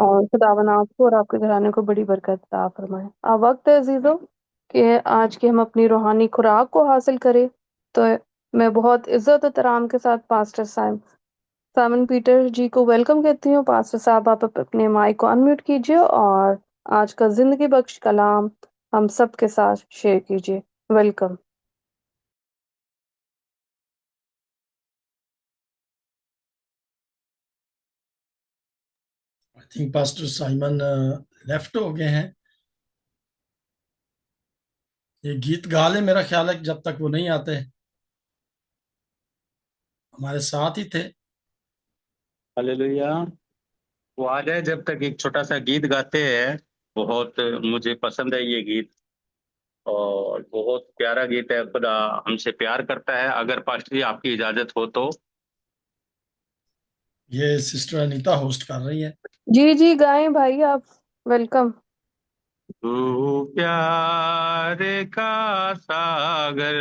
اور خداوند آپ کو اور آپ کے گھرانے کو بڑی برکت عطا فرمائے۔ اب وقت ہے عزیزوں کہ آج کی ہم اپنی روحانی خوراک کو حاصل کریں۔ تو میں بہت عزت و احترام کے ساتھ پاسٹر سائمن پیٹر جی کو ویلکم کہتی ہوں۔ پاسٹر صاحب آپ اپنے مائک کو انمیوٹ کیجیے اور آج کا زندگی بخش کلام ہم سب کے ساتھ شیئر کیجیے۔ Welcome. I think pastor Simon left ہو گئے ہیں۔ یہ گیت گا لے، میرا خیال ہے کہ جب تک وہ نہیں آتے ہمارے ساتھ ہی تھے۔ ہاللیلویا۔ وہ آ جائے جب تک ایک چھوٹا سا گیت گاتے ہیں۔ بہت مجھے پسند ہے یہ گیت، اور بہت پیارا گیت ہے۔ خدا ہم سے پیار کرتا ہے۔ اگر پاسٹر جی آپ کی اجازت ہو تو یہ سسٹر انیتا ہوسٹ کر رہی ہے۔ جی جی گائیں بھائی آپ، ویلکم۔ تو پیار کا ساگر،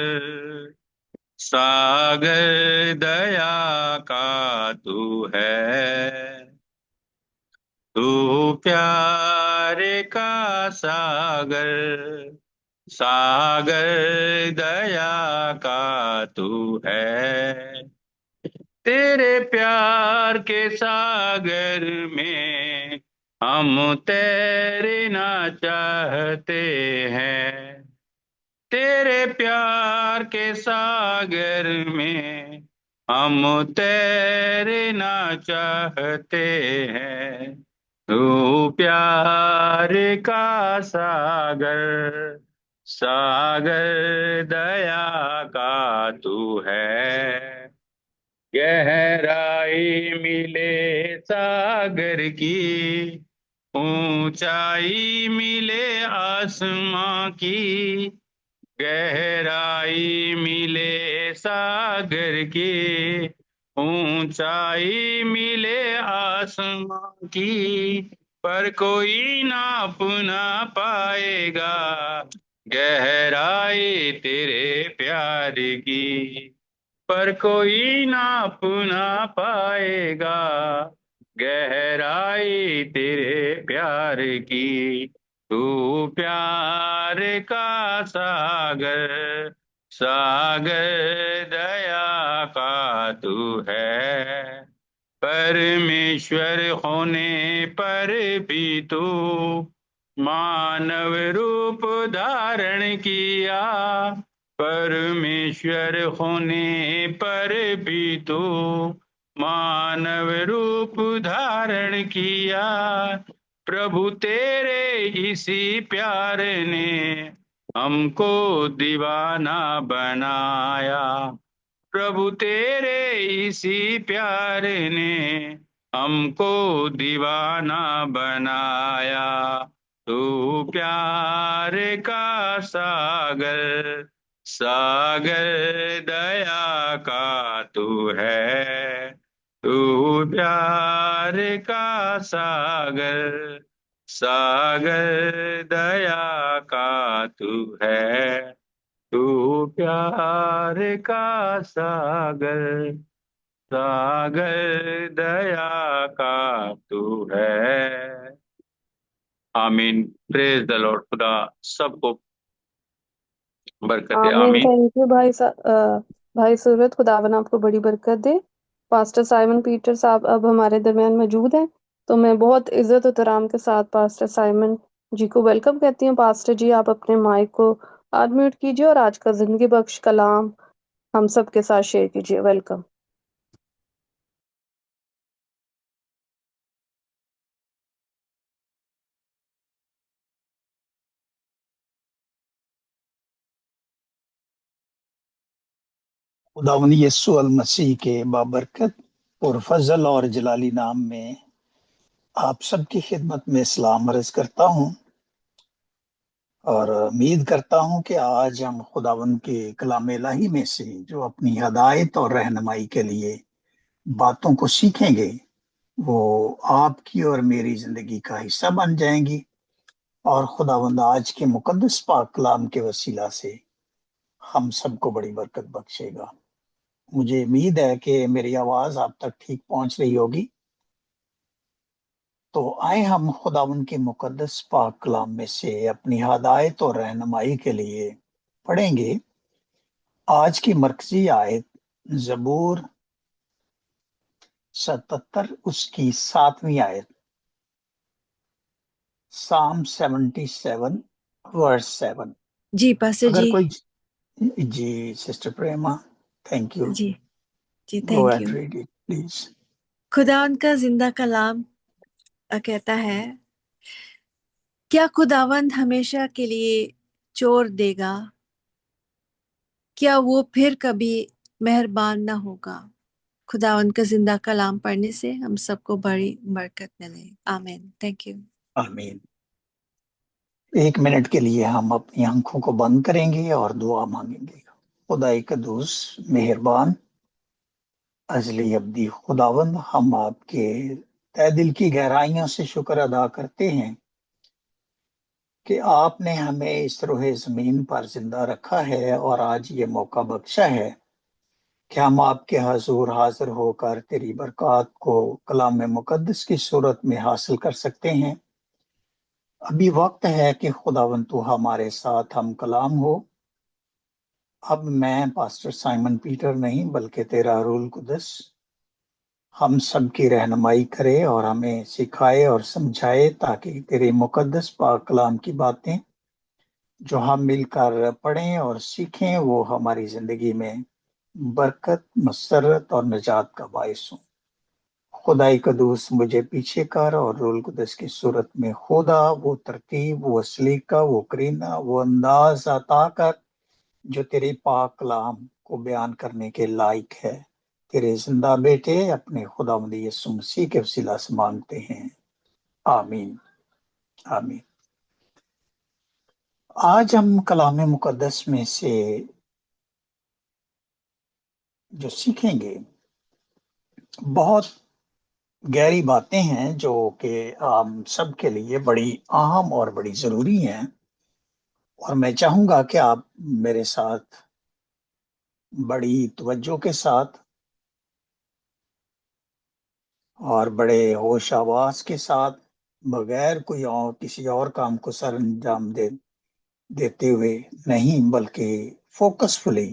ساگر دیا کا تو ہے، تو پیار کا ساگر، ساگر دیا کا تو ہے۔ تیرے پیار کے ساگر میں ہم تیرنا چاہتے ہیں، تیرے پیار کے ساگر میں ہم تیرنا چاہتے ہیں۔ تو پیار کا ساگر، ساگر دیا کا تو ہے۔ گہرائی ملے ساگر کی، اونچائی ملے آسماں کی، گہرائی ملے ساگر کی، اونچائی ملے آسماں کی، پر کوئی ناپ نہ پائے گا گہرائی تیرے پیار کی، پر کوئی ناپ نہ پائے گا گہرائی تیرے پیار کی۔ تو پیار کا ساگر، ساگر دیا کا تو ہے۔ پرمیشور ہونے پر بھی تو مانو روپ دھارن کیا، پرمیشور ہونے پر بھی تو مانو روپ دھارن کیا۔ پربھو تیرے اسی پیار نے ہم کو دیوانہ بنایا، پربھو تیرے اسی پیار نے ہم کو دیوانہ بنایا۔ تو پیار کا ساگر، ساگر دیا کا تو ہے، تو پیار کا ساگر، ساگر دیا کا تو ہے، تو پیار کا ساگر، ساگر دیا کا تو ہے۔ آمین۔ پریز دی لارڈ۔ خدا سب کو برکت دے۔ آمین۔ آمین۔ تھینک یو بھائی سورت، خداوند آپ کو بڑی برکت دے۔ پاسٹر سائمن پیٹر صاحب اب ہمارے درمیان موجود ہیں، تو میں بہت عزت و احترام کے ساتھ پاسٹر سائمن جی کو ویلکم کہتی ہوں۔ پاسٹر جی آپ اپنے مائک کو انمیوٹ کیجیے اور آج کا زندگی بخش کلام ہم سب کے ساتھ شیئر کیجیے۔ ویلکم۔ خداوند یسوع المسیح کے بابرکت اور فضل اور جلالی نام میں آپ سب کی خدمت میں سلام عرض کرتا ہوں، اور امید کرتا ہوں کہ آج ہم خداوند کے کلام الہی میں سے جو اپنی ہدایت اور رہنمائی کے لیے باتوں کو سیکھیں گے وہ آپ کی اور میری زندگی کا حصہ بن جائیں گی، اور خداوند آج کے مقدس پاک کلام کے وسیلہ سے ہم سب کو بڑی برکت بخشے گا۔ مجھے امید ہے کہ میری آواز آپ تک ٹھیک پہنچ رہی ہوگی۔ تو آئے ہم خداوند کے مقدس پاک کلام میں سے اپنی ہدایت اور رہنمائی کے لیے پڑھیں گے آج کی مرکزی آیت زبور 77 اس کی 7ویں آیت، سام 77 ورس 7۔ جی پاسٹر اگر جی. کوئی جی سسٹر پریما، تھینک یو، جی جی go thank and you. Read it please. خدا ان کا زندہ کلام کہتا ہے، کیا خداوند ہمیشہ کے لیے چھوڑ دے گا؟ کیا وہ پھر کبھی مہربان نہ ہوگا؟ خداوند کا زندہ کلام پڑھنے سے ہم سب کو بڑی برکت ملے. آمین. Thank you. آمین۔ 1 منٹ کے لیے ہم اپنی آنکھوں کو بند کریں گے اور دعا مانگیں گے۔ خدائے قدوس مہربان ازلی ابدی خداوند، ہم آپ کے تہ دل کی گہرائیوں سے شکر ادا کرتے ہیں کہ آپ نے ہمیں اس روح زمین پر زندہ رکھا ہے اور آج یہ موقع بخشا ہے کہ ہم آپ کے حضور حاضر ہو کر تیری برکات کو کلام مقدس کی صورت میں حاصل کر سکتے ہیں۔ ابھی وقت ہے کہ خداوند تو ہمارے ساتھ ہم کلام ہو۔ اب میں پاسٹر سائمن پیٹر نہیں بلکہ تیرا روح القدس ہم سب کی رہنمائی کرے اور ہمیں سکھائے اور سمجھائے، تاکہ تیرے مقدس پاک کلام کی باتیں جو ہم مل کر پڑھیں اور سیکھیں وہ ہماری زندگی میں برکت، مسرت اور نجات کا باعث ہوں۔ خدائی قدوس مجھے پیچھے کر اور روح القدس کی صورت میں خدا وہ ترتیب، وہ سلیقہ، وہ کرینہ، وہ انداز عطا کر جو تیرے پاک کلام کو بیان کرنے کے لائق ہے۔ تیرے زندہ بیٹے اپنے خداوند یسوع مسیح کے وسیلہ سے مانگتے ہیں، آمین آمین۔ آج ہم کلام مقدس میں سے جو سیکھیں گے بہت گہری باتیں ہیں جو کہ ہم سب کے لیے بڑی اہم اور بڑی ضروری ہیں، اور میں چاہوں گا کہ آپ میرے ساتھ بڑی توجہ کے ساتھ اور بڑے ہوش آواز کے ساتھ، بغیر کوئی اور کسی اور کام کو سر انجام دیتے ہوئے نہیں، بلکہ فوکسفلی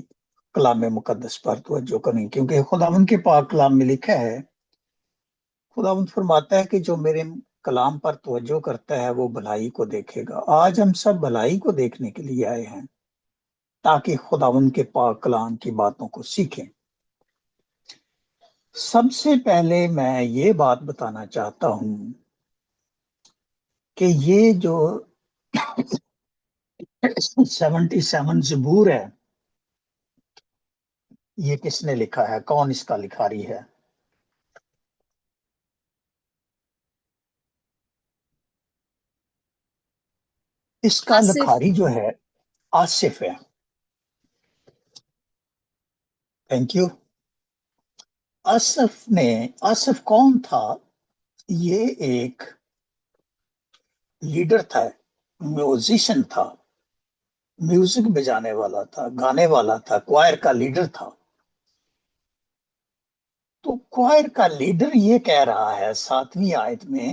کلام مقدس پر توجہ کریں، کیونکہ خداوند کے پاک کلام میں لکھا ہے، خداوند فرماتا ہے کہ جو میرے کلام پر توجہ کرتا ہے وہ بھلائی کو دیکھے گا۔ آج ہم سب بھلائی کو دیکھنے کے لیے آئے ہیں تاکہ خداوند کے پاک کلام کی باتوں کو سیکھیں۔ سب سے پہلے میں یہ بات بتانا چاہتا ہوں کہ یہ جو 77 زبور ہے، یہ کس نے لکھا ہے؟ کون اس کا لکھاری ہے؟ اس کا آصف. لکھاری جو ہے آصف ہے۔ Thank you. آصف کون تھا؟ یہ ایک لیڈر تھا، میوزیشن تھا، میوزک بجانے والا تھا، گانے والا تھا، کوائر کا لیڈر تھا۔ تو کوائر کا لیڈر یہ کہہ رہا ہے 7ویں آیت میں،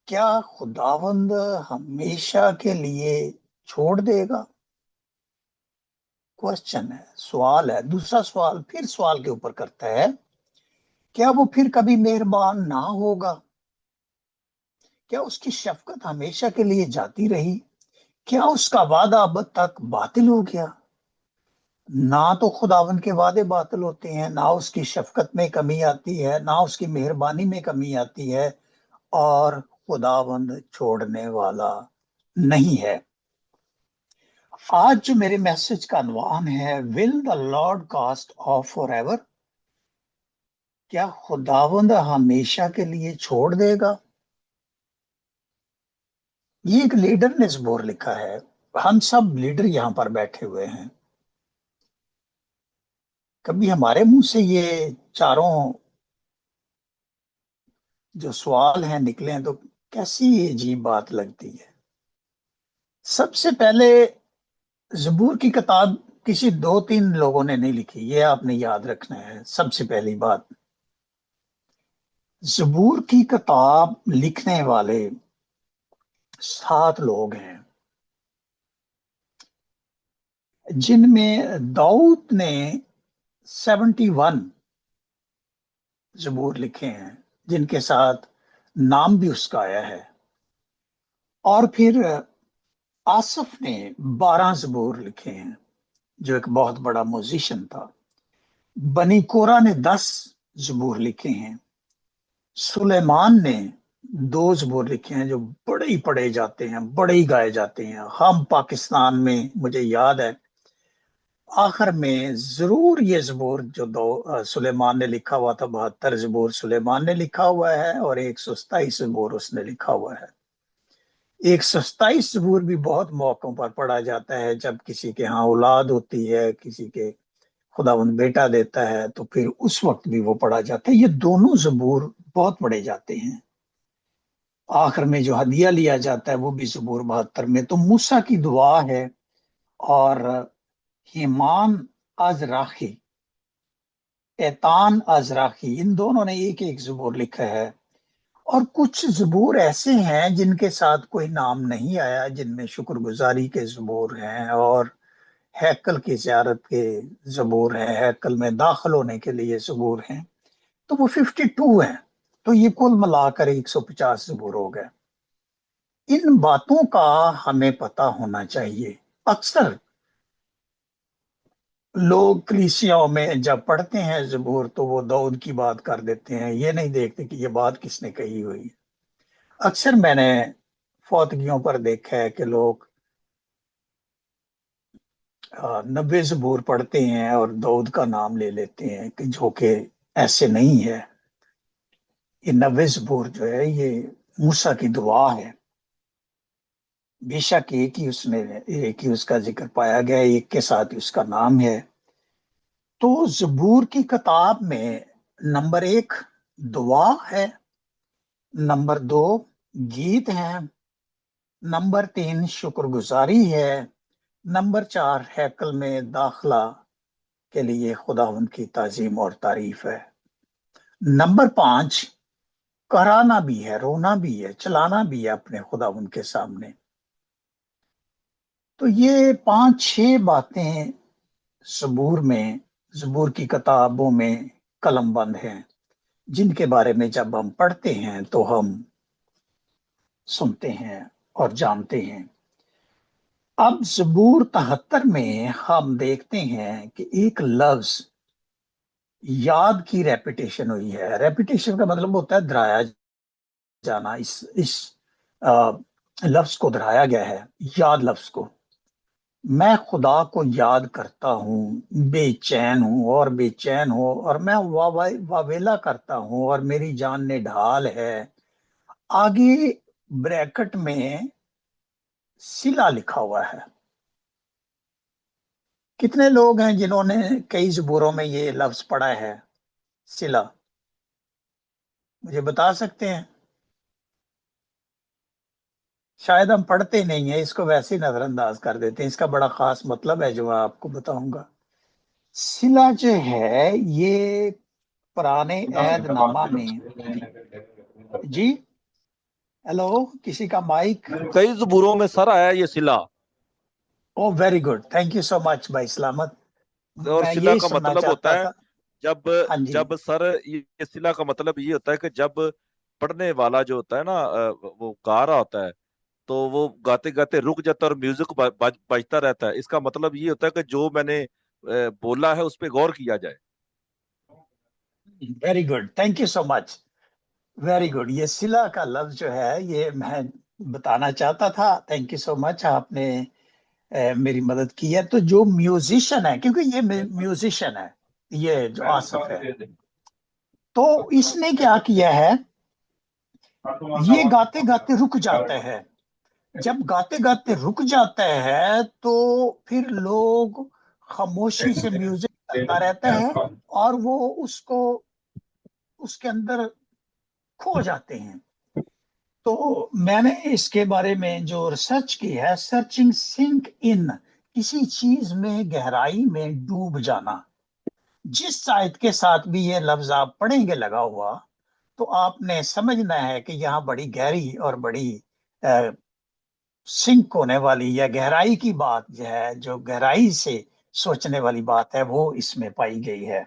کیا خداوند ہمیشہ کے لیے چھوڑ دے گا؟ کوشچن ہے، سوال ہے۔ دوسرا سوال پھر سوال کے اوپر کرتا ہے، کیا وہ پھر کبھی مہربان نہ ہوگا؟ کیا اس کی شفقت ہمیشہ کے لیے جاتی رہی؟ کیا اس کا وعدہ اب تک باطل ہو گیا؟ نہ تو خداوند کے وعدے باطل ہوتے ہیں، نہ اس کی شفقت میں کمی آتی ہے، نہ اس کی مہربانی میں کمی آتی ہے، اور خداوند چھوڑنے والا نہیں ہے۔ آج جو میرے میسج کا عنوان ہے، will the lord cast off forever ایور؟ کیا خداوند ہمیشہ کے لیے چھوڑ دے گا؟ یہ ایک لیڈر نے زبور لکھا ہے۔ ہم سب لیڈر یہاں پر بیٹھے ہوئے ہیں۔ کبھی ہمارے منہ سے یہ چاروں جو سوال ہیں نکلیں تو کیسی عجیب بات لگتی ہے۔ سب سے پہلے زبور کی کتاب کسی 2-3 لوگوں نے نہیں لکھی، یہ آپ نے یاد رکھنا ہے۔ سب سے پہلی بات، زبور کی کتاب لکھنے والے 7 لوگ ہیں، جن میں داؤد نے 71 زبور لکھے ہیں، جن کے ساتھ نام بھی اس کا آیا ہے، اور پھر آصف نے 12 زبور لکھے ہیں، جو ایک بہت بڑا میوزیشین تھا۔ بنی کورہ نے 10 زبور لکھے ہیں۔ سلیمان نے 2 زبور لکھے ہیں جو بڑے ہی پڑھے جاتے ہیں، بڑے ہی گائے جاتے ہیں۔ ہم پاکستان میں، مجھے یاد ہے، آخر میں ضرور یہ زبور جو سلیمان نے لکھا ہوا تھا، 72 زبور سلیمان نے لکھا ہوا ہے، اور 127 زبور اس نے لکھا ہوا ہے۔ 127 زبور بھی بہت موقعوں پر پڑھا جاتا ہے، جب کسی کے ہاں اولاد ہوتی ہے، کسی کے خداوند بیٹا دیتا ہے، تو پھر اس وقت بھی وہ پڑھا جاتا ہے۔ یہ دونوں زبور بہت پڑھے جاتے ہیں۔ آخر میں جو ہدیہ لیا جاتا ہے وہ بھی زبور 72 میں۔ تو موسیٰ کی دعا ہے، اور ہیمان ازراخی، ایتان ازراخی، ان دونوں نے ایک ایک زبور لکھا ہے۔ اور کچھ زبور ایسے ہیں جن کے ساتھ کوئی نام نہیں آیا، جن میں شکر گزاری کے زبور ہیں، اور ہیکل کی زیارت کے زبور ہیں، ہیکل میں داخل ہونے کے لیے زبور ہیں، تو وہ 52 ہیں۔ تو یہ کل ملا کر 150 زبور ہو گئے۔ ان باتوں کا ہمیں پتہ ہونا چاہیے۔ اکثر لوگ کلیسیاؤں میں جب پڑھتے ہیں زبور تو وہ داؤد کی بات کر دیتے ہیں، یہ نہیں دیکھتے کہ یہ بات کس نے کہی ہوئی ہے۔ اکثر میں نے فوتگیوں پر دیکھا ہے کہ لوگ 90 زبور پڑھتے ہیں اور داؤد کا نام لے لیتے ہیں، کہ جو کہ ایسے نہیں ہے۔ یہ 90 زبور جو ہے یہ موسیٰ کی دعا ہے۔ بے شک ایک ہی اس کا ذکر پایا گیا ہے، ایک کے ساتھ اس کا نام ہے۔ تو زبور کی کتاب میں نمبر 1 دعا ہے، نمبر 2 گیت ہیں، نمبر 3 شکر گزاری ہے، نمبر 4 ہیکل میں داخلہ کے لیے خداوند کی تعظیم اور تعریف ہے، نمبر 5 کرانا بھی ہے، رونا بھی ہے، چلانا بھی ہے اپنے خداوند کے سامنے۔ تو یہ 5-6 باتیں زبور کی کتابوں میں قلم بند ہیں، جن کے بارے میں جب ہم پڑھتے ہیں تو ہم سنتے ہیں اور جانتے ہیں۔ اب زبور 73 میں ہم دیکھتے ہیں کہ ایک لفظ یاد کی ریپیٹیشن ہوئی ہے۔ ریپیٹیشن کا مطلب ہوتا ہے دہرایا جانا۔ اس لفظ کو دہرایا گیا ہے، یاد لفظ کو۔ میں خدا کو یاد کرتا ہوں، بے چین ہوں اور بے چین ہوں، اور میں واویلا کرتا ہوں اور میری جان نے ڈھال ہے۔ آگے بریکٹ میں سلا لکھا ہوا ہے۔ کتنے لوگ ہیں جنہوں نے کئی زبوروں میں یہ لفظ پڑھا ہے سلا؟ مجھے بتا سکتے ہیں؟ شاید ہم پڑھتے نہیں ہیں، اس کو ویسے ہی نظر انداز کر دیتے ہیں۔ اس کا بڑا خاص مطلب ہے جو میں آپ کو بتاؤں گا۔ سلا جو ہے یہ پرانے عہد نامہ میں، جی ہیلو، کسی کا مائک؟ کئی زبوروں میں سر آیا یہ سلا، oh very good, thank you so much بھائی سلامت۔ اور میں سلا یہی کا سننا مطلب چاہتا ہوتا ہے تھا۔ جب ہاں جی، جب سر یہ سلا کا مطلب یہ ہوتا ہے کہ جب پڑھنے والا جو ہوتا ہے نا وہ گا رہا ہوتا ہے تو وہ گاتے گاتے رک جاتا ہے اور میوزک بجتا رہتا ہے۔ اس کا مطلب یہ ہوتا ہے کہ جو میں نے بولا ہے اس پہ غور کیا جائے۔ Very good, thank you so much, very good. یہ سلا کا لفظ جو ہے یہ میں بتانا چاہتا تھا۔ تھینک یو سو مچ، آپ نے میری مدد کی ہے۔ تو جو میوزیشن ہے، کیونکہ یہ میوزیشن ہے، یہ جو آصف ہے، تو اس نے کیا کیا ہے، یہ گاتے گاتے رک جاتا ہے۔ جب گاتے گاتے رک جاتا ہے تو پھر لوگ خاموشی سے میوزک چلتا رہتا ہے، اور وہ اس کے اندر کھو جاتے ہیں۔ تو میں نے اس کے بارے میں جو ریسرچ کی ہے، سرچنگ سنک ان، کسی چیز میں گہرائی میں ڈوب جانا، جس آیت کے ساتھ بھی یہ لفظ آپ پڑھیں گے لگا ہوا، تو آپ نے سمجھنا ہے کہ یہاں بڑی گہری اور بڑی سنک ہونے والی یا گہرائی کی بات جو ہے، جو گہرائی سے سوچنے والی بات ہے، وہ اس میں پائی گئی ہے۔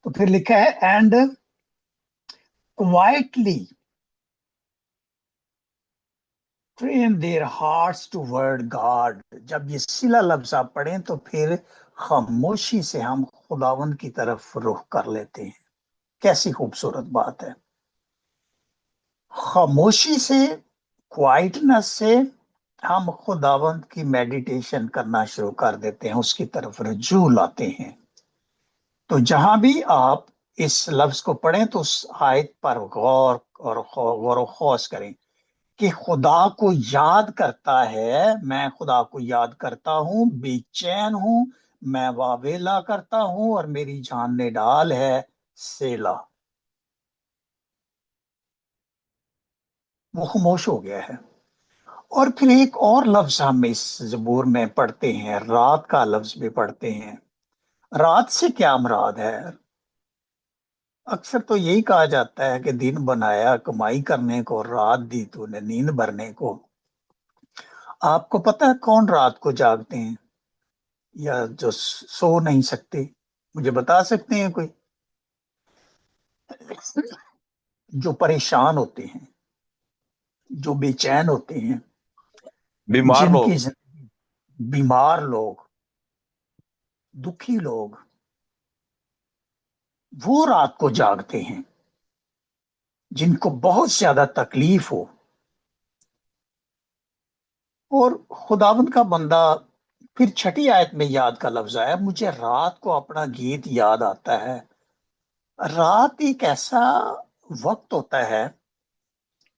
تو پھر لکھا ہے and quietly train their hearts toward God. جب یہ صلہ لفظ آپ پڑھیں تو پھر خاموشی سے ہم خداوند کی طرف رخ کر لیتے ہیں۔ کیسی خوبصورت بات ہے! خاموشی سے، کوائٹنس سے ہم خداوند کی میڈیٹیشن کرنا شروع کر دیتے ہیں، اس کی طرف رجوع لاتے ہیں۔ تو جہاں بھی آپ اس لفظ کو پڑھیں تو اس آیت پر غور و خوض کریں کہ خدا کو یاد کرتا ہے، میں خدا کو یاد کرتا ہوں، بے چین ہوں، میں واویلا کرتا ہوں اور میری جان نے ڈال ہے سیلا۔ وہ خاموش ہو گیا ہے۔ اور پھر ایک اور لفظ ہم اس زبور میں پڑھتے ہیں، رات کا لفظ بھی پڑھتے ہیں۔ رات سے کیا مراد ہے؟ اکثر تو یہی کہا جاتا ہے کہ دن بنایا کمائی کرنے کو، رات دی تو نے نیند بھرنے کو۔ آپ کو پتہ ہے کون رات کو جاگتے ہیں یا جو سو نہیں سکتے؟ مجھے بتا سکتے ہیں کوئی؟ جو پریشان ہوتے ہیں، جو بے چین ہوتے ہیں، بیمار جن لوگ. کی بیمار لوگ، دکھی لوگ، وہ رات کو جاگتے ہیں، جن کو بہت زیادہ تکلیف ہو۔ اور خداوند کا بندہ پھر چھٹی آیت میں یاد کا لفظ آیا، مجھے رات کو اپنا گیت یاد آتا ہے۔ رات ایک ایسا وقت ہوتا ہے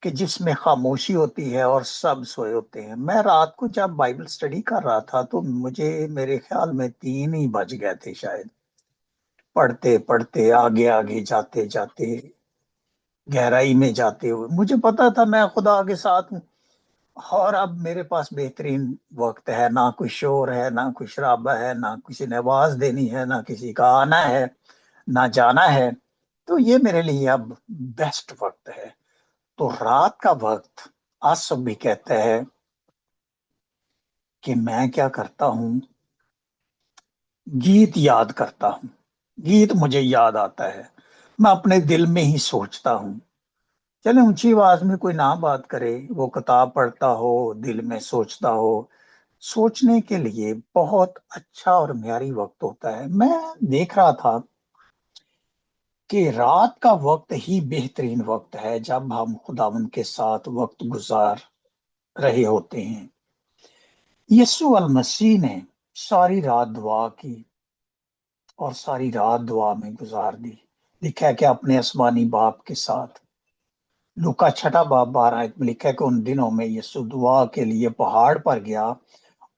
کہ جس میں خاموشی ہوتی ہے اور سب سوئے ہوتے ہیں۔ میں رات کو جب بائبل سٹڈی کر رہا تھا تو مجھے میرے خیال میں 3 ہی بج گئے تھے شاید، پڑھتے پڑھتے آگے آگے جاتے جاتے گہرائی میں جاتے ہوئے مجھے پتا تھا میں خدا کے ساتھ ہوں، اور اب میرے پاس بہترین وقت ہے، نہ کوئی شور ہے، نہ کوئی شرابہ ہے، نہ کسی نے آواز دینی ہے، نہ کسی کا آنا ہے، نہ جانا ہے۔ تو یہ میرے لیے اب بیسٹ وقت ہے۔ تو رات کا وقت آصف بھی کہتا ہے کہ میں کیا کرتا ہوں، گیت یاد کرتا ہوں۔ گیت مجھے یاد آتا ہے، میں اپنے دل میں ہی سوچتا ہوں۔ چلے اونچی آواز میں کوئی نہ بات کرے، وہ کتاب پڑھتا ہو، دل میں سوچتا ہو، سوچنے کے لیے بہت اچھا اور معیاری وقت ہوتا ہے۔ میں دیکھ رہا تھا کہ رات کا وقت ہی بہترین وقت ہے جب ہم خداوند کے ساتھ وقت گزار رہے ہوتے ہیں۔ یسوع المسیح نے ساری رات دعا کی اور ساری رات دعا میں گزار دی۔ لکھا ہے کہ اپنے آسمانی باپ کے ساتھ، لوکا 6:12 میں لکھا ہے کہ ان دنوں میں یسوع دعا کے لیے پہاڑ پر گیا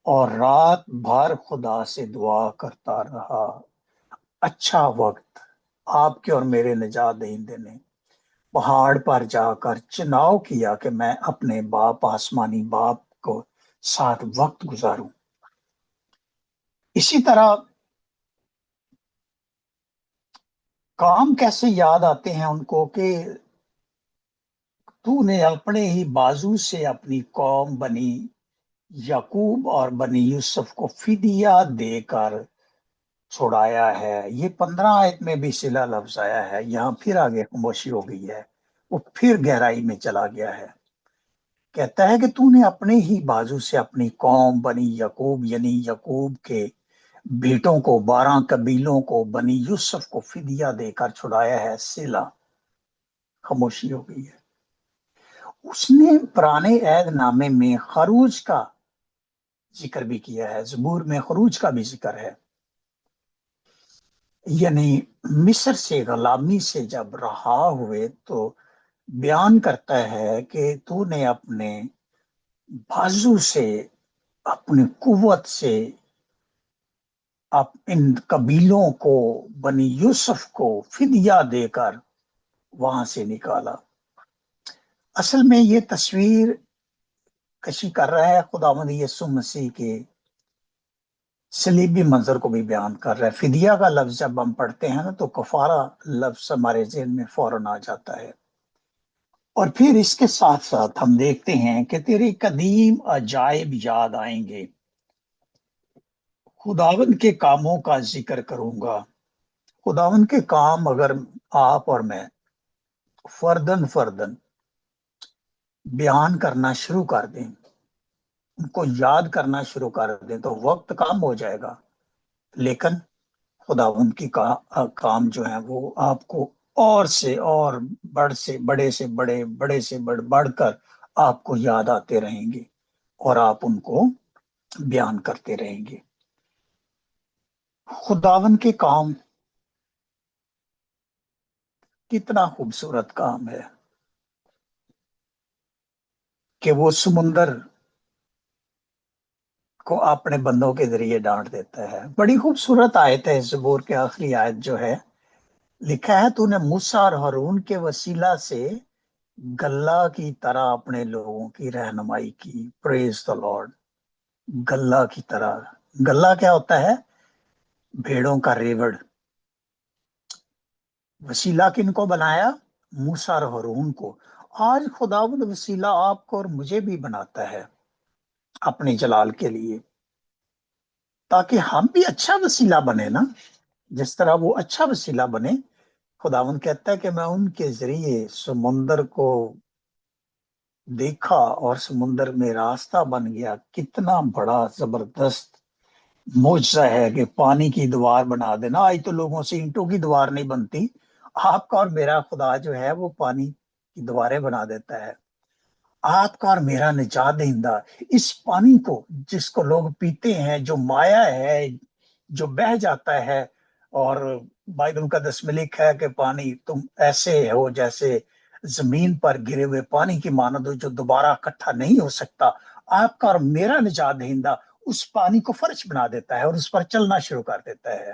اور رات بھر خدا سے دعا کرتا رہا۔ اچھا وقت آپ کے اور میرے نجات دہندے نے پہاڑ پر جا کر چناؤ کیا کہ میں اپنے باپ، آسمانی باپ کو ساتھ وقت گزاروں۔ اسی طرح کام کیسے یاد آتے ہیں ان کو کہ تو نے اپنے ہی بازو سے اپنی قوم بنی یعقوب اور بنی یوسف کو فدیہ دے کر چھڑایا ہے۔ یہ 15 آیت میں بھی صلہ لفظ آیا ہے، یہاں پھر آگے خاموشی ہو گئی ہے، وہ پھر گہرائی میں چلا گیا ہے۔ کہتا ہے کہ تو نے اپنے ہی بازو سے اپنی قوم بنی یعقوب، یعنی یعقوب کے بیٹوں کو، 12 قبیلوں کو، بنی یوسف کو فدیہ دے کر چھڑایا ہے۔ صلہ، خاموشی ہو گئی ہے۔ اس نے پرانے عہد نامے میں خروج کا ذکر بھی کیا ہے، زبور میں خروج کا بھی ذکر ہے، یعنی مصر سے، غلامی سے جب رہا ہوئے تو بیان کرتا ہے کہ تو نے اپنے بازو سے، اپنی قوت سے ان قبیلوں کو، بنی یوسف کو فدیہ دے کر وہاں سے نکالا۔ اصل میں یہ تصویر کشی کر رہا ہے خداوند یسوع مسیح کے صلیبی منظر کو بھی بیان کر رہا ہے۔ فدیہ کا لفظ جب ہم پڑھتے ہیں نا تو کفارہ لفظ ہمارے ذہن میں فوراً آ جاتا ہے۔ اور پھر اس کے ساتھ ساتھ ہم دیکھتے ہیں کہ تیرے قدیم عجائب یاد آئیں گے، خداوند کے کاموں کا ذکر کروں گا۔ خداوند کے کام اگر آپ اور میں فردن فردن بیان کرنا شروع کر دیں، ان کو یاد کرنا شروع کر دیں، تو وقت کم ہو جائے گا، لیکن خداوند کی کام جو ہیں وہ آپ کو اور سے اور بڑے سے بڑے، بڑے سے بڑھ کر آپ کو یاد آتے رہیں گے اور آپ ان کو بیان کرتے رہیں گے۔ خداوند کے کام کتنا خوبصورت کام ہے کہ وہ سمندر کو اپنے بندوں کے ذریعے ڈانٹ دیتا ہے۔ بڑی خوبصورت آیت ہے، زبور کے آخری آیت جو ہے، لکھا ہے تو نے موسیٰ اور ہارون کے وسیلہ سے گلہ کی طرح اپنے لوگوں کی رہنمائی کی۔ پریز دی لارڈ۔ گلہ کی طرح، گلہ کیا ہوتا ہے؟ بھیڑوں کا ریوڑ۔ وسیلہ کن کو بنایا؟ موسیٰ اور ہارون کو۔ آج خداوند وسیلہ آپ کو اور مجھے بھی بناتا ہے اپنے جلال کے لیے، تاکہ ہم بھی اچھا وسیلہ بنے نا، جس طرح وہ اچھا وسیلہ بنے۔ خداوند کہتا ہے کہ میں ان کے ذریعے سمندر کو دیکھا اور سمندر میں راستہ بن گیا۔ کتنا بڑا زبردست معجزہ ہے کہ پانی کی دیوار بنا دینا۔ آج تو لوگوں سے اینٹوں کی دیوار نہیں بنتی، آپ کا اور میرا خدا جو ہے وہ پانی کی دیواریں بنا دیتا ہے۔ آپ کا اور میرا نجات دہندہ اس پانی کو، جس کو لوگ پیتے ہیں، جو مایا ہے، جو بہہ جاتا ہے، اور بائبل مقدس میں لکھا ہے کہ پانی تم ایسے ہو جیسے زمین پر گرے ہوئے پانی کی مانند ہو، جو دوبارہ اکٹھا نہیں ہو سکتا۔ آپ کا اور میرا نجات دہندہ اس پانی کو فرش بنا دیتا ہے اور اس پر چلنا شروع کر دیتا ہے۔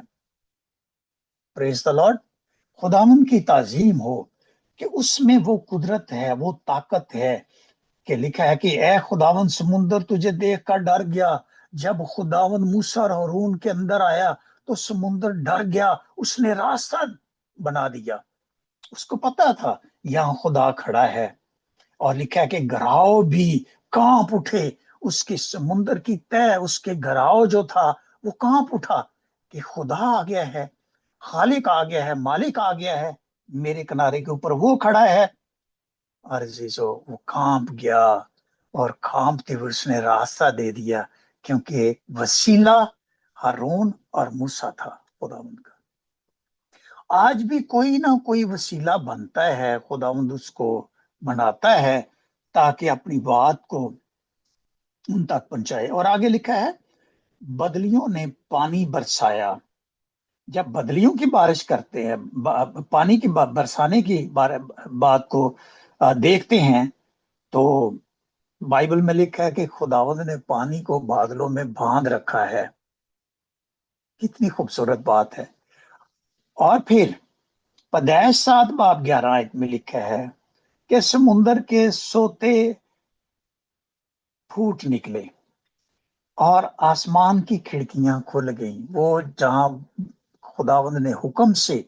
پریز دی لارڈ۔ خداوند کی تعظیم ہو کہ اس میں وہ قدرت ہے، وہ طاقت ہے، کہ لکھا ہے کہ اے خداوند سمندر تجھے دیکھ کر ڈر گیا۔ جب خداوند موسیٰ اور ہارون کے اندر آیا تو سمندر ڈر گیا، اس نے راستہ بنا دیا۔ اس کو پتا تھا یہاں خدا کھڑا ہے، اور لکھا ہے کہ گھراؤ بھی کانپ اٹھے۔ اس کی سمندر کی تہ، اس کے گھراؤ جو تھا وہ کانپ اٹھا کہ خدا آ گیا ہے، خالق آ گیا ہے، مالک آ گیا ہے، میرے کنارے کے اوپر وہ کھڑا ہے۔ عزیزو وہ کانپ گیا، اور کانپتے ہوئے اس نے راستہ دے دیا، کیونکہ وسیلہ ہارون اور موسیٰ تھا خداوند کا۔ آج بھی کوئی نہ کوئی وسیلہ بنتا ہے، خداوند اس کو بناتا ہے تاکہ اپنی بات کو ان تک پہنچائے۔ اور آگے لکھا ہے بدلیوں نے پانی برسایا۔ جب بدلیوں کی بارش کرتے ہیں، پانی کی برسانے کی بات کو دیکھتے ہیں، تو بائبل میں لکھا ہے کہ خداوند نے پانی کو بادلوں میں باندھ رکھا ہے۔ کتنی خوبصورت بات ہے۔ اور پھر پیدائش 7:11 آیت میں لکھا ہے کہ سمندر کے سوتے پھوٹ نکلے اور آسمان کی کھڑکیاں کھل گئیں۔ وہ جہاں خداوند نے حکم سے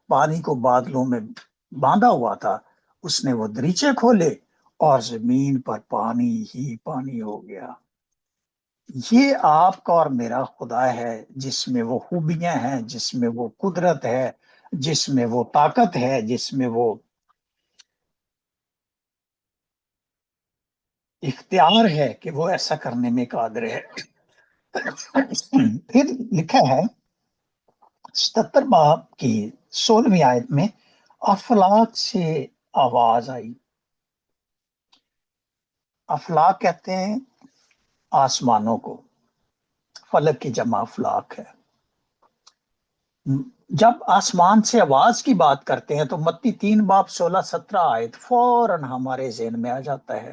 پانی کو بادلوں میں باندھا ہوا تھا، اس نے وہ دریچے کھولے اور زمین پر پانی ہی پانی ہو گیا۔ یہ آپ کا اور میرا خدا ہے، جس میں وہ خوبیاں ہیں، جس میں وہ قدرت ہے، جس میں وہ طاقت ہے، جس میں وہ اختیار ہے کہ وہ ایسا کرنے میں قادر ہے۔ پھر لکھا ہے 77 باب کی 16ویں آیت میں، افلاک سے آواز آئی۔ افلاک کہتے ہیں آسمانوں کو، فلک کی جمع افلاک ہے۔ جب آسمان سے آواز کی بات کرتے ہیں تو متی 3:16-17 آیت فوراً ہمارے ذہن میں آ جاتا ہے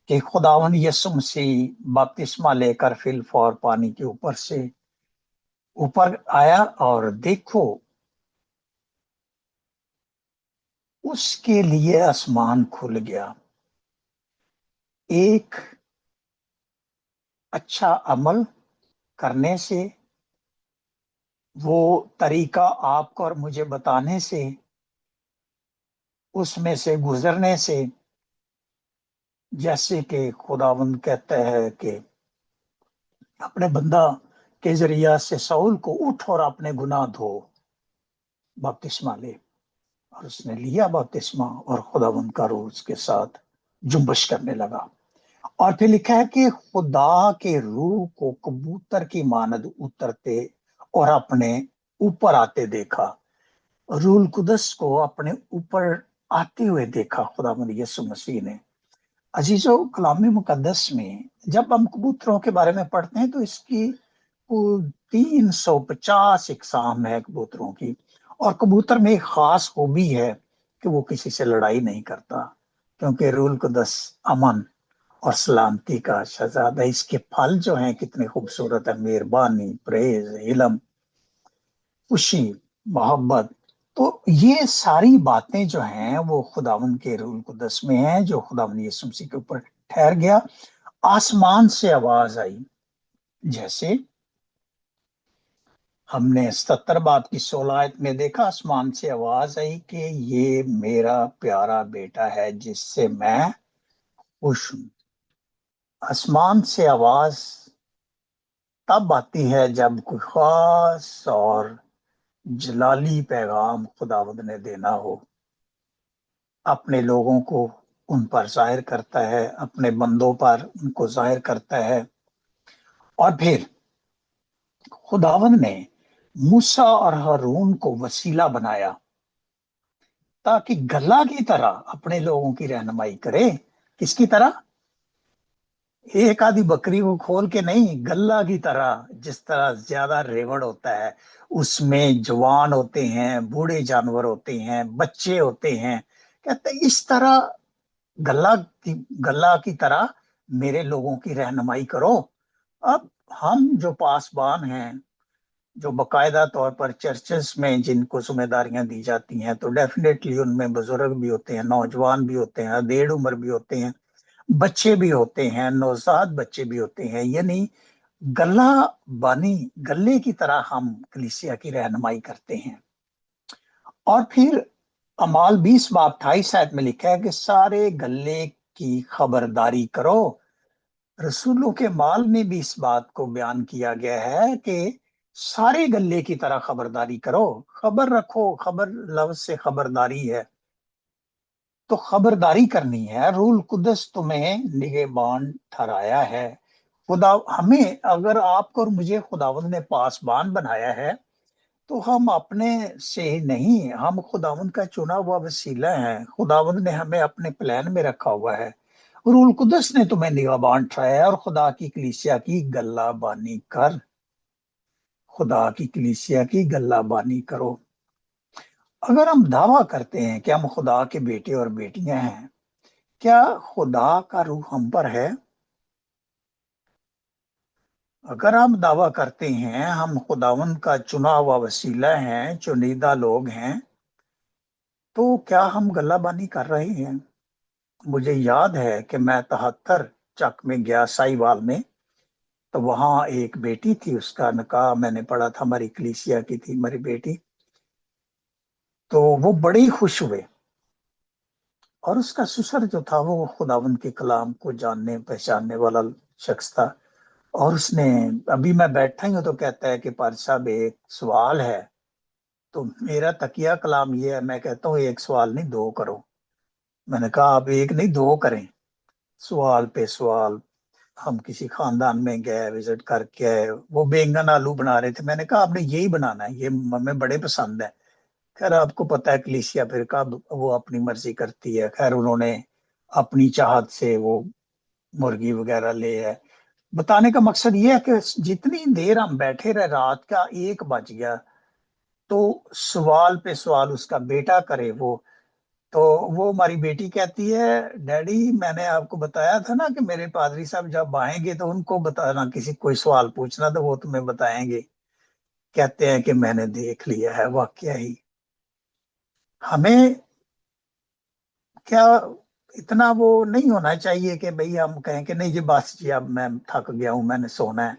کہ خداوند یسوع مسیح بپتسمہ لے کر فی الفور پانی کے اوپر سے اوپر آیا، اور دیکھو اس کے لیے آسمان کھل گیا۔ ایک اچھا عمل کرنے سے، وہ طریقہ آپ کو اور مجھے بتانے سے، اس میں سے گزرنے سے، جیسے کہ خداوند کہتا ہے کہ اپنے بندہ کے ذریعہ سے ساؤل کو اٹھ اور اپنے گناہ دھو، بپتسمہ لے، اور اس نے لیا بپتسمہ، اور خداوند کا روح اس کے ساتھ جنبش کرنے لگا۔ اور پھر لکھا ہے کہ خدا کے روح کو کبوتر کی مانند اترتے اور اپنے اوپر آتے دیکھا، روح القدس کو اپنے اوپر آتے ہوئے دیکھا خداوند یسوع مسیح نے۔ عزیزو، کلام مقدس میں جب ہم کبوتروں کے بارے میں پڑھتے ہیں تو اس کی 350 اقسام ہے کبوتروں کی، اور کبوتر میں ایک خاص خوبی ہے کہ وہ کسی سے لڑائی نہیں کرتا، کیونکہ روح القدس امن اور سلامتی کا شہزادہ۔ اس کے پھل جو ہیں کتنے خوبصورت ہیں، مہربانی، پریز، علم، خوشی، محبت۔ تو یہ ساری باتیں جو ہیں وہ خداوند کے روح القدس میں ہیں، جو خداوند یسوع مسیح کے اوپر ٹھہر گیا۔ آسمان سے آواز آئی، جیسے ہم نے 77 باب کی 16 آیت میں دیکھا، آسمان سے آواز آئی کہ یہ میرا پیارا بیٹا ہے جس سے میں خوش ہوں۔ آسمان سے آواز تب آتی ہے جب کوئی خاص اور جلالی پیغام خداوند نے دینا ہو، اپنے لوگوں کو ان پر ظاہر کرتا ہے، اپنے بندوں پر ان کو ظاہر کرتا ہے۔ اور پھر خداوند نے موسیٰ اور ہارون کو وسیلہ بنایا تاکہ گلہ کی طرح اپنے لوگوں کی رہنمائی کرے۔ کس کی طرح؟ ایک آدھی بکری کو کھول کے نہیں، گلہ کی طرح، جس طرح زیادہ ریوڑ ہوتا ہے، اس میں جوان ہوتے ہیں، بوڑھے جانور ہوتے ہیں، بچے ہوتے ہیں، کہتے ہیں اس طرح گلہ کی طرح میرے لوگوں کی رہنمائی کرو۔ اب ہم جو پاسبان ہیں، جو باقاعدہ طور پر چرچز میں جن کو ذمہ داریاں دی جاتی ہیں، تو ڈیفینیٹلی ان میں بزرگ بھی ہوتے ہیں، نوجوان بھی ہوتے ہیں، ادھیڑ عمر بھی ہوتے ہیں، بچے بھی ہوتے ہیں، نوزاد بچے بھی ہوتے ہیں، یعنی گلہ بانی، گلے کی طرح ہم کلیسیا کی رہنمائی کرتے ہیں۔ اور پھر اعمال 20 باب 28 آیت میں لکھا ہے کہ سارے گلے کی خبرداری کرو۔ رسولوں کے مال میں بھی اس بات کو بیان کیا گیا ہے کہ سارے گلے کی طرح خبرداری کرو، خبر رکھو۔ خبر لفظ سے خبرداری ہے، تو خبرداری کرنی ہے۔ روح القدس تمہیں نگہبان ٹھہرایا ہے۔ خدا ہمیں، اگر آپ کو اور مجھے خداوند نے پاسبان بنایا ہے تو ہم اپنے سے نہیں، ہم خداوند کا چنا ہوا وسیلہ ہیں۔ خداوند نے ہمیں اپنے پلان میں رکھا ہوا ہے۔ روح القدس نے تمہیں نگہبان ٹھہرایا ہے، اور خدا کی کلیسیا کی گلہ بانی کر، خدا کی کلیسیا کی گلہ بانی کرو۔ اگر ہم دعویٰ کرتے ہیں کہ ہم خدا کے بیٹے اور بیٹیاں ہیں، کیا خدا کا روح ہم پر ہے؟ اگر ہم دعویٰ کرتے ہیں ہم خداوند کا چنا ہوا وسیلہ ہیں، چنیدہ لوگ ہیں، تو کیا ہم گلہ بانی کر رہے ہیں؟ مجھے یاد ہے کہ میں 73 چک میں گیا، سائی وال میں، تو وہاں ایک بیٹی تھی، اس کا نکاح میں نے پڑھا تھا، ہماری کلیسیا کی تھی ہماری بیٹی، تو وہ بڑے ہی خوش ہوئے۔ اور اس کا سسر جو تھا وہ خداوند کے کلام کو جاننے پہچاننے والا شخص تھا، اور اس نے، ابھی میں بیٹھا ہی ہوں تو کہتا ہے کہ پادری صاحب ایک سوال ہے۔ تو میرا تقیہ کلام یہ ہے، میں کہتا ہوں ایک سوال نہیں، دو کرو۔ میں نے کہا آپ ایک نہیں دو کریں، سوال پہ سوال۔ ہم کسی خاندان میں گئے، وزٹ کر کے آئے، وہ بینگن آلو بنا رہے تھے، میں نے کہا آپ نے یہی بنانا ہے، یہ ہمیں بڑے پسند ہے۔ خیر آپ کو پتہ ہے کلیسیا پھر کب وہ اپنی مرضی کرتی ہے، خیر انہوں نے اپنی چاہت سے وہ مرغی وغیرہ لے ہے۔ بتانے کا مقصد یہ ہے کہ جتنی دیر ہم بیٹھے رہے، رات کا 1 بج گیا، تو سوال پہ سوال اس کا بیٹا کرے تو وہ ہماری بیٹی کہتی ہے ڈیڈی میں نے آپ کو بتایا تھا نا کہ میرے پادری صاحب جب آئیں گے تو ان کو بتانا، کسی کوئی سوال پوچھنا تو وہ تمہیں بتائیں گے۔ کہتے ہیں کہ میں نے دیکھ لیا ہے۔ واقعہ ہی ہمیں کیا اتنا وہ نہیں ہونا چاہیے کہ بھئی ہم کہیں کہ نہیں جی بس جی اب میں تھک گیا ہوں، میں نے سونا ہے۔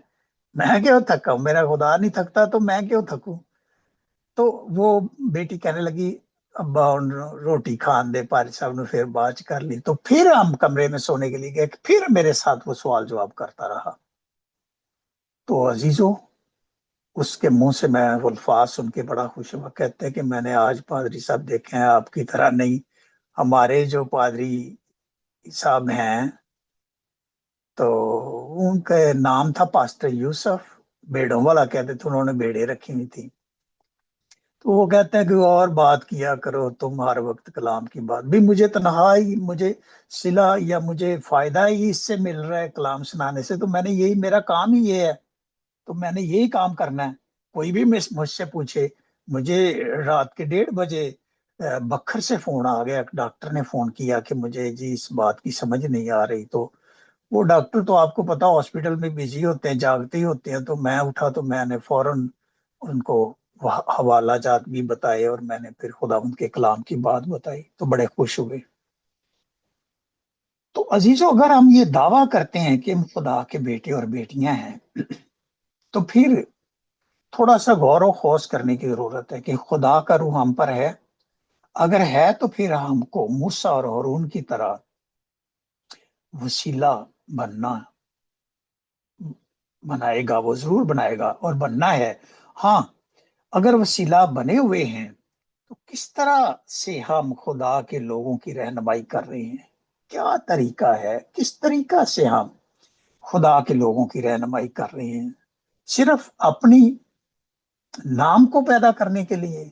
میں کیوں تھکا ہوں؟ میرا خدا نہیں تھکتا تو میں کیوں تھکوں؟ تو وہ بیٹی کہنے لگی ابا روٹی کھان دے، پاری صاحب نے پھر بات کر لی، تو پھر ہم کمرے میں سونے کے لیے گئے، پھر میرے ساتھ وہ سوال جواب کرتا رہا۔ تو عزیزو، اس کے منہ سے میں وہ الفاظ سن کے بڑا خوش ہوا۔ کہتے ہیں کہ میں نے آج پادری صاحب دیکھے ہیں، آپ کی طرح نہیں، ہمارے جو پادری صاحب ہیں تو ان کا نام تھا پاسٹر یوسف، بیڑوں والا کہتے تھے، انہوں نے بیڑے رکھی ہوئی تھی۔ تو وہ کہتے ہیں کہ اور بات کیا کرو تم ہر وقت کلام کی بات، بھی مجھے تنہائی، مجھے صلہ یا مجھے فائدہ ہی اس سے مل رہا ہے کلام سنانے سے، تو میں نے یہی، میرا کام ہی یہ ہے، تو میں نے یہی کام کرنا ہے۔ کوئی بھی مجھ سے پوچھے، مجھے رات کے 1:30 بجے بکھر سے فون آ گیا، ڈاکٹر نے فون کیا کہ مجھے جی اس بات کی سمجھ نہیں آ رہی، تو وہ ڈاکٹر تو آپ کو پتا ہاسپٹل میں بزی ہوتے ہیں، جاگتے ہی ہوتے ہیں، تو میں اٹھا تو میں نے فوراً ان کو حوالہ جات بھی بتائے، اور میں نے پھر خداوند کے کلام کی بات بتائی، تو بڑے خوش ہوئے۔ تو عزیزو، اگر ہم یہ دعویٰ کرتے ہیں کہ ہم خدا کے بیٹے اور بیٹیاں ہیں، تو پھر تھوڑا سا غور و خوض کرنے کی ضرورت ہے کہ خدا کا روح ہم پر ہے، اگر ہے تو پھر ہم کو موسیٰ اور ہارون کی طرح وسیلہ بنائے گا، وہ ضرور بنائے گا اور بننا ہے۔ ہاں، اگر وسیلہ بنے ہوئے ہیں تو کس طرح سے ہم خدا کے لوگوں کی رہنمائی کر رہے ہیں، کیا طریقہ ہے، کس طریقہ سے ہم خدا کے لوگوں کی رہنمائی کر رہے ہیں؟ صرف اپنی نام کو پیدا کرنے کے لیے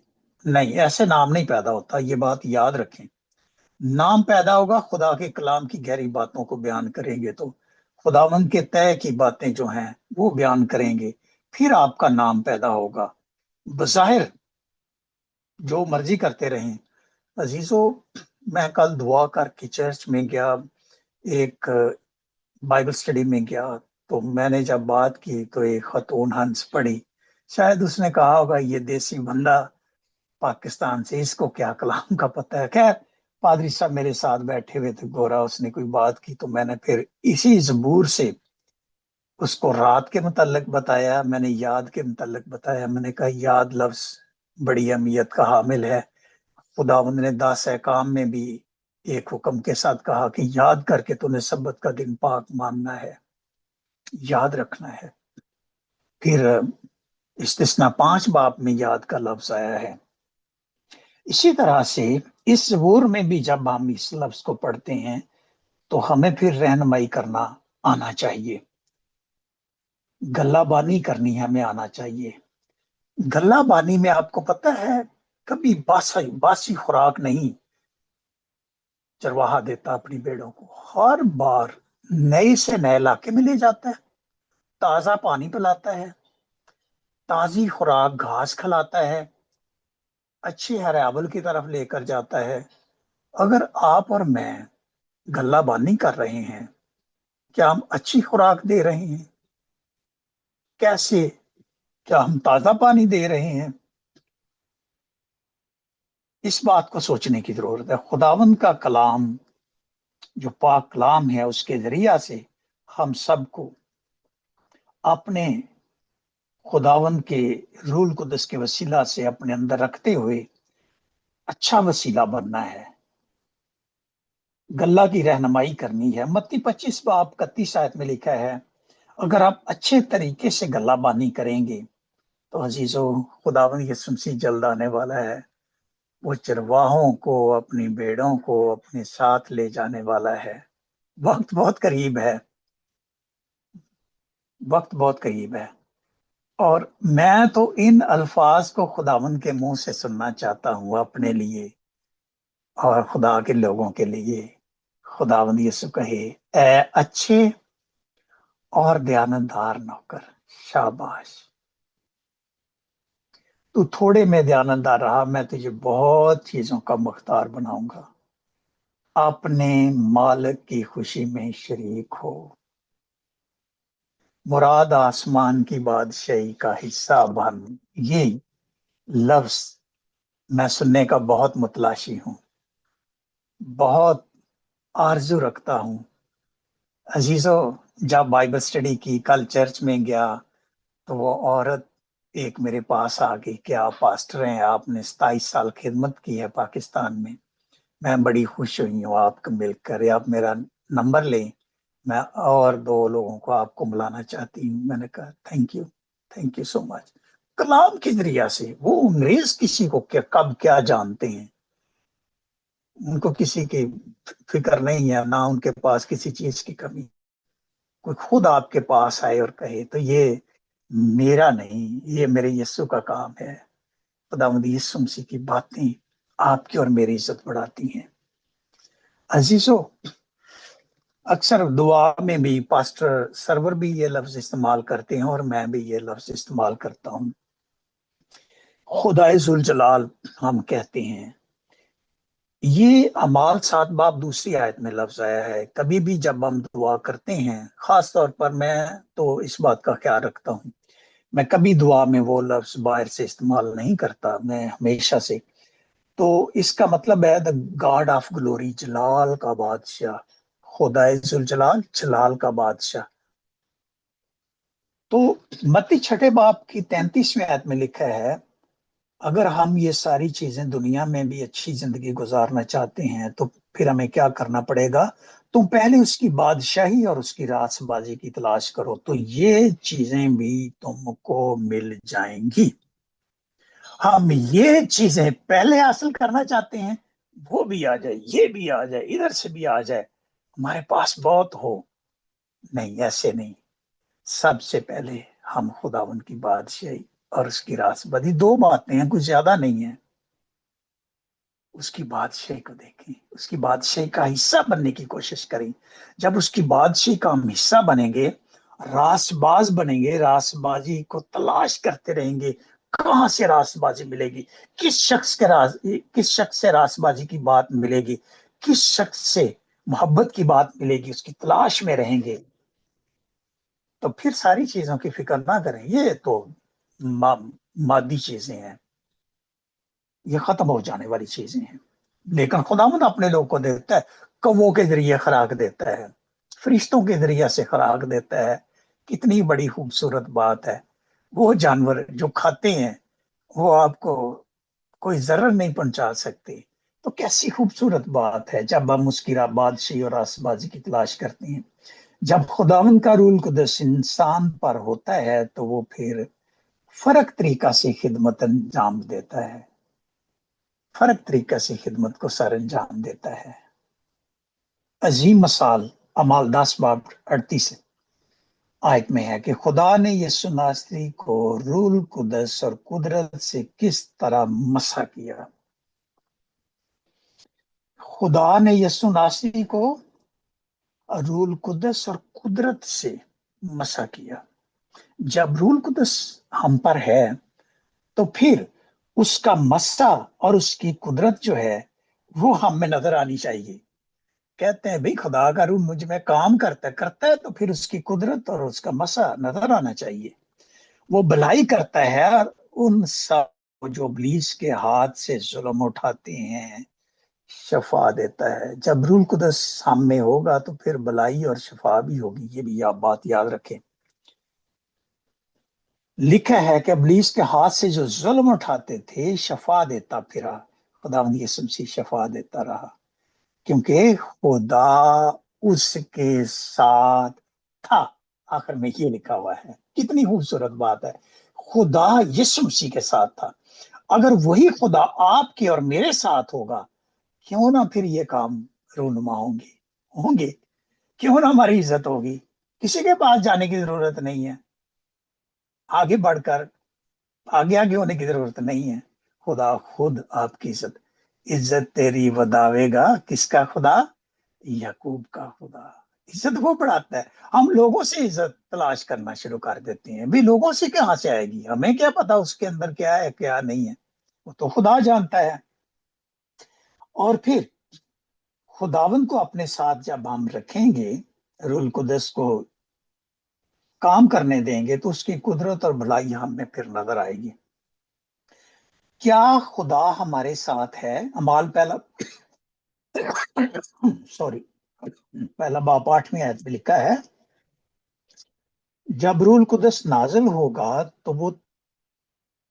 نہیں، ایسے نام نہیں پیدا ہوتا، یہ بات یاد رکھیں۔ نام پیدا ہوگا خدا کے کلام کی گہری باتوں کو بیان کریں گے تو خداوند کے طے کی باتیں جو ہیں وہ بیان کریں گے، پھر آپ کا نام پیدا ہوگا۔ بظاہر جو مرضی کرتے رہیں۔ عزیزو، میں کل دعا کر کے چرچ میں گیا، ایک بائبل سٹڈی میں گیا، تو میں نے جب بات کی تو ایک خاتون ہنس پڑی، شاید اس نے کہا ہوگا یہ دیسی بندہ پاکستان سے، اس کو کیا کلام کا پتہ ہے۔ خیر، پادری صاحب میرے ساتھ بیٹھے ہوئے تھے، گورا، اس نے کوئی بات کی تو میں نے پھر اسی زبور سے اس کو رات کے متعلق بتایا، میں نے یاد کے متعلق بتایا، میں نے کہا یاد لفظ بڑی اہمیت کا حامل ہے۔ خداوند نے 10 احکام میں بھی ایک حکم کے ساتھ کہا کہ یاد کر کے تو نے سبت کا دن پاک ماننا ہے، یاد رکھنا ہے۔ پھر استثنا 5 باب میں یاد کا لفظ آیا ہے۔ اسی طرح سے اس زبور میں بھی جب ہم اس لفظ کو پڑھتے ہیں تو ہمیں پھر رہنمائی کرنا آنا چاہیے، گلہ بانی کرنی ہمیں آنا چاہیے۔ گلہ بانی میں آپ کو پتہ ہے کبھی باسی خوراک نہیں چرواہا دیتا اپنی بیڑوں کو، ہر بار نئے سے نئے علاقے میں لے جاتا ہے، تازہ پانی پلاتا ہے، تازی خوراک گھاس کھلاتا ہے، اچھی ہریابل کی طرف لے کر جاتا ہے۔ اگر آپ اور میں گلہ بانی کر رہے ہیں، کیا ہم اچھی خوراک دے رہے ہیں؟ کیسے؟ کیا ہم تازہ پانی دے رہے ہیں؟ اس بات کو سوچنے کی ضرورت ہے۔ خداوند کا کلام جو پاک کلام ہے، اس کے ذریعہ سے ہم سب کو اپنے خداوند کے روح القدس کے وسیلہ سے اپنے اندر رکھتے ہوئے اچھا وسیلہ بننا ہے، گلہ کی رہنمائی کرنی ہے۔ متی 25 باب 31 آیت میں لکھا ہے اگر آپ اچھے طریقے سے گلہ بانی کریں گے تو عزیزو، خداوند یسوع مسیح جلد آنے والا ہے، وہ چرواہوں کو، اپنی بیڑوں کو اپنے ساتھ لے جانے والا ہے۔ وقت بہت قریب ہے، وقت بہت قریب ہے، اور میں تو ان الفاظ کو خداوند کے منہ سے سننا چاہتا ہوں اپنے لیے اور خدا کے لوگوں کے لیے۔ خداوند یسوع کہے، اے اچھے اور دیانتدار نوکر، شاباش، تو تھوڑے میں دیانتدار رہا، میں تجھے بہت چیزوں کا مختار بناؤں گا، اپنے مالک کی خوشی میں شریک ہو۔ مراد آسمان کی بادشاہی کا حصہ بن، یہ لفظ میں سننے کا بہت متلاشی ہوں، بہت آرزو رکھتا ہوں۔ عزیزو، جب بائبل سٹڈی کی، کل چرچ میں گیا تو وہ عورت ایک میرے پاس آ گئی کہ آپ پاسٹر ہیں, آپ نے 27 سال خدمت کی ہے پاکستان میں بڑی خوش ہوئی ہوں آپ کو مل کر, آپ میرا نمبر لیں, میں اور 2 لوگوں کو آپ کو ملانا چاہتی ہوں. میں نے کہا تھینک یو سو مچ. کلام کے ذریعہ سے وہ انگریز کسی کو کب کیا جانتے ہیں, ان کو کسی کی فکر نہیں ہے, نہ ان کے پاس کسی چیز کی کمی. کوئی خود آپ کے پاس آئے اور کہے تو یہ میرا نہیں, یہ میرے یسوع کا کام ہے. خداوند یسوع مسیح کی باتیں آپ کی اور میری عزت بڑھاتی ہیں. عزیزو, اکثر دعا میں بھی پاسٹر سرور بھی یہ لفظ استعمال کرتے ہیں اور میں بھی یہ لفظ استعمال کرتا ہوں. خدائے ذوالجلال ہم کہتے ہیں. یہ اعمال 7 باب دوسری آیت میں لفظ آیا ہے. کبھی بھی جب ہم دعا کرتے ہیں, خاص طور پر میں تو اس بات کا خیال رکھتا ہوں, میں کبھی دعا میں وہ لفظ باہر سے استعمال نہیں کرتا, میں ہمیشہ سے. تو اس کا مطلب ہے دا گاڈ آف گلوری, جلال کا بادشاہ, خدائے ذوالجلال جلال کا بادشاہ. تو متی 6 باب کی 33ویں آیت میں لکھا ہے, اگر ہم یہ ساری چیزیں دنیا میں بھی اچھی زندگی گزارنا چاہتے ہیں تو پھر ہمیں کیا کرنا پڑے گا؟ تم پہلے اس کی بادشاہی اور اس کی راست بازی کی تلاش کرو تو یہ چیزیں بھی تم کو مل جائیں گی. ہم یہ چیزیں پہلے حاصل کرنا چاہتے ہیں, وہ بھی آ جائے, یہ بھی آ جائے, ادھر سے بھی آ جائے, ہمارے پاس بہت ہو. نہیں, ایسے نہیں. سب سے پہلے ہم خداوند کی بادشاہی اور اس کی راست بازی, 2 باتیں ہیں, کچھ زیادہ نہیں ہیں. اس کی بادشاہی کو دیکھیں, اس کی بادشاہی کا حصہ بننے کی کوشش کریں. جب اس کی بادشاہی کا ہم حصہ بنیں گے, راست باز بنیں گے, راست بازی کو تلاش کرتے رہیں گے, کہاں سے راست بازی ملے گی, کس شخص سے راست بازی کی بات ملے گی, کس شخص سے محبت کی بات ملے گی, اس کی تلاش میں رہیں گے, تو پھر ساری چیزوں کی فکر نہ کریں. یہ تو مادی چیزیں ہیں, یہ ختم ہو جانے والی چیزیں ہیں. لیکن خداوند اپنے لوگ کو دیتا ہے, کووں کے ذریعے خوراک دیتا ہے, فرشتوں کے ذریعے سے خوراک دیتا ہے. کتنی بڑی خوبصورت بات ہے. وہ جانور جو کھاتے ہیں وہ آپ کو کوئی ضرر نہیں پہنچا سکتے. تو کیسی خوبصورت بات ہے جب ہم اس کی بادشاہی اور راست بازی کی تلاش کرتے ہیں. جب خداوند کا روح القدس انسان پر ہوتا ہے تو وہ پھر فرق طریقہ سے خدمت انجام دیتا ہے, فرق طریقہ سے خدمت کو سر انجام دیتا ہے. عظیم مثال اعمال 10 باب 38 آیت میں ہے کہ خدا نے یسوع ناصری کو روح القدس اور قدرت سے کس طرح مسح کیا. خدا نے یسوع ناصری کو روح القدس اور قدرت سے مسح کیا. جب روح القدس ہم پر ہے تو پھر اس کا مسح اور اس کی قدرت جو ہے وہ ہم میں نظر آنی چاہیے. کہتے ہیں بھئی خدا کا روح مجھ میں کام کرتا ہے تو پھر اس کی قدرت اور اس کا مسح نظر آنا چاہیے. وہ بھلائی کرتا ہے اور ان سب جو ابلیس کے ہاتھ سے ظلم اٹھاتے ہیں شفا دیتا ہے. جب روح القدس ہم میں ہوگا تو پھر بھلائی اور شفا بھی ہوگی. یہ بھی آپ بات یاد رکھیں. لکھا ہے کہ ابلیس کے ہاتھ سے جو ظلم اٹھاتے تھے شفا دیتا پھرا. خداوند یسوع مسیح شفا دیتا رہا کیونکہ خدا اس کے ساتھ تھا. آخر میں یہ لکھا ہوا ہے. کتنی خوبصورت بات ہے. خدا یسوع مسیح کے ساتھ تھا. اگر وہی خدا آپ کے اور میرے ساتھ ہوگا, کیوں نہ پھر یہ کام رونما ہوں گے, کیوں نہ ہماری عزت ہوگی. کسی کے پاس جانے کی ضرورت نہیں ہے, آگے بڑھ کر آگے ہونے کی ضرورت نہیں ہے. خدا خود آپ کی عزت تیری وداوے گا. کس کا خدا؟ یعقوب کا خدا. عزت وہ بڑھاتا ہے. ہم لوگوں سے عزت تلاش کرنا شروع کر دیتے ہیں. بھی لوگوں سے کہاں سے آئے گی, ہمیں کیا پتا اس کے اندر کیا ہے کیا نہیں ہے, وہ تو خدا جانتا ہے. اور پھر خداوند کو اپنے ساتھ جب ہم رکھیں گے, روح القدس کو کام کرنے دیں گے تو اس کی قدرت اور بھلائی ہم میں پھر نظر آئے گی. کیا خدا ہمارے ساتھ ہے؟ اعمال پہلا باب 8ویں آیت میں لکھا ہے, جب روح القدس نازل ہوگا تو وہ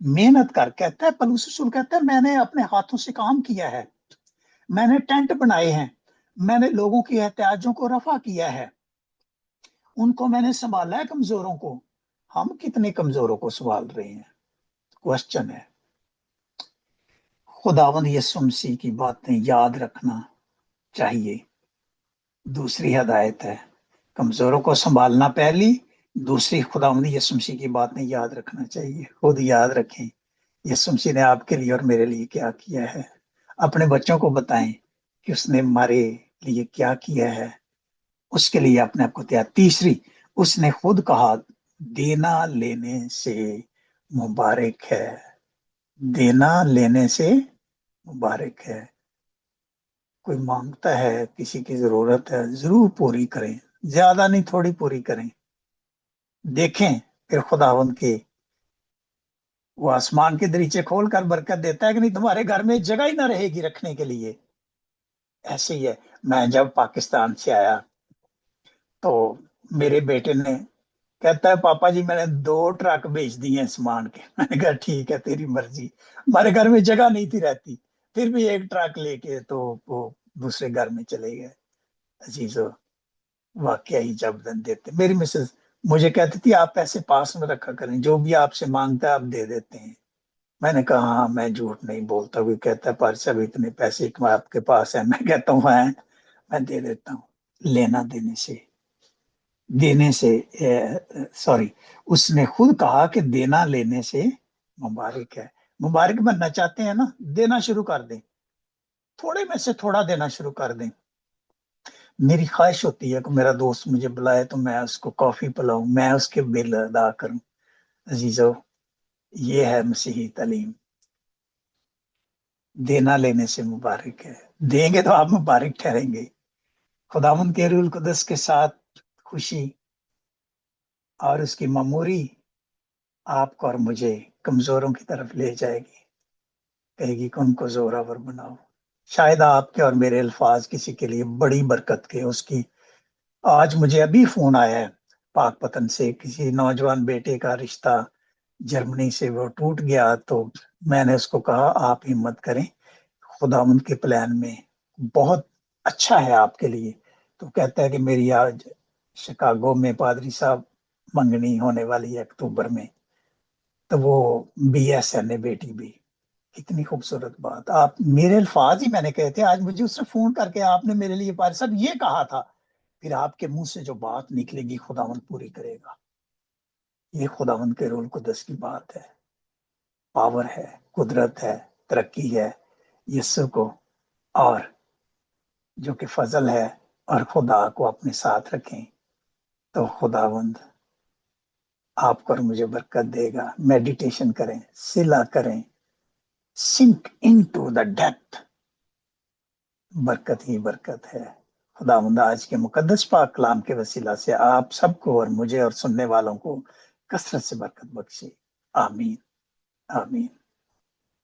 محنت کر, کہتا ہے پولس رسول کہتا ہے میں نے اپنے ہاتھوں سے کام کیا ہے, میں نے ٹینٹ بنائے ہیں, میں نے لوگوں کی احتیاجوں کو رفع کیا ہے, ان کو میں نے سنبھالا ہے کمزوروں کو. ہم کتنے کمزوروں کو سنبھال رہے ہیں؟ کوشچن ہے. خداوند یسوع مسیح کی باتیں یاد رکھنا چاہیے. دوسری ہدایت ہے کمزوروں کو سنبھالنا پہلی, دوسری خداوند یسوع مسیح کی باتیں یاد رکھنا چاہیے. خود یاد رکھیں یسوع مسیح نے آپ کے لیے اور میرے لیے کیا کیا ہے. اپنے بچوں کو بتائیں کہ اس نے ہمارے لیے کیا کیا ہے, اس کے لیے اپنے آپ کو تیار. تیسری, اس نے خود کہا دینا لینے سے مبارک ہے, دینا لینے سے مبارک ہے. کوئی مانگتا ہے, کسی کی ضرورت ہے, ضرور پوری کریں, زیادہ نہیں تھوڑی پوری کریں. دیکھیں پھر خداوند کے وہ آسمان کے دریچے کھول کر برکت دیتا ہے کہ نہیں, تمہارے گھر میں جگہ ہی نہ رہے گی رکھنے کے لیے. ایسے ہی ہے. میں جب پاکستان سے آیا تو میرے بیٹے نے کہتا ہے پاپا جی میں نے 2 ٹرک بیچ دیے ہیں سامان کے. میں نے کہا ٹھیک ہے تیری مرضی, ہمارے گھر میں جگہ نہیں تھی رہتی, پھر بھی 1 ٹرک لے کے تو وہ دوسرے گھر میں چلے گئے. عزیزو واقعہ ہی جب دن دیتے. میری مسز مجھے کہتی تھی آپ پیسے پاس میں رکھا کریں, جو بھی آپ سے مانگتا ہے آپ دے دیتے ہیں. میں نے کہا ہاں میں جھوٹ نہیں بولتا. کوئی کہتا ہے پار صاحب اتنے پیسے آپ کے پاس ہیں, میں کہتا ہوں ہیں میں دے دیتا ہوں. لینا دینے سے سوری, اس نے خود کہا کہ دینا لینے سے مبارک ہے. مبارک بننا چاہتے ہیں نا, دینا شروع کر دیں, تھوڑے میں سے تھوڑا دینا شروع کر دیں. میری خواہش ہوتی ہے کہ میرا دوست مجھے بلائے تو میں اس کو کافی پلاؤں, میں اس کے بل ادا کروں. عزیزو یہ ہے مسیحی تعلیم. دینا لینے سے مبارک ہے. دیں گے تو آپ مبارک ٹھہریں گے. خداوند کے روح القدس کے ساتھ خوشی اور اس کی معموری آپ کو اور مجھے کمزوروں کی طرف لے جائے گی. کہے گی کہ ان کو زوراور بناؤ. شاید آپ کے اور میرے الفاظ کسی کے لیے بڑی برکت کے. اس کی آج مجھے ابھی فون آیا ہے پاک پتن سے, کسی نوجوان بیٹے کا رشتہ جرمنی سے وہ ٹوٹ گیا, تو میں نے اس کو کہا آپ ہمت کریں, خداوند کے پلان میں بہت اچھا ہے آپ کے لیے. تو کہتا ہے کہ میری آج شکاگو میں پادری صاحب منگنی ہونے والی ہے اکتوبر میں, تو وہ BSN ہے بیٹی بھی. کتنی خوبصورت بات. آپ میرے الفاظ ہی میں نے کہے تھے, آج مجھے اس سے فون کر کے آپ نے میرے لیے پادری صاحب یہ کہا تھا. پھر آپ کے منہ سے جو بات نکلے گی خداوند پوری کرے گا. یہ خداوند کے روح القدس کی بات ہے, پاور ہے, قدرت ہے, ترقی ہے. یسوع کو اور جو کہ فضل ہے اور خدا کو اپنے ساتھ رکھیں تو خداوند آپ کو اور مجھے برکت دے گا. میڈیٹیشن کریں, صلہ کریں, سنک انٹو دا ڈیپتھ. برکت ہی برکت ہے. خداوند آج کے مقدس پاک کلام کے وسیلہ سے آپ سب کو اور مجھے اور سننے والوں کو کثرت سے برکت بخشے. آمین آمین.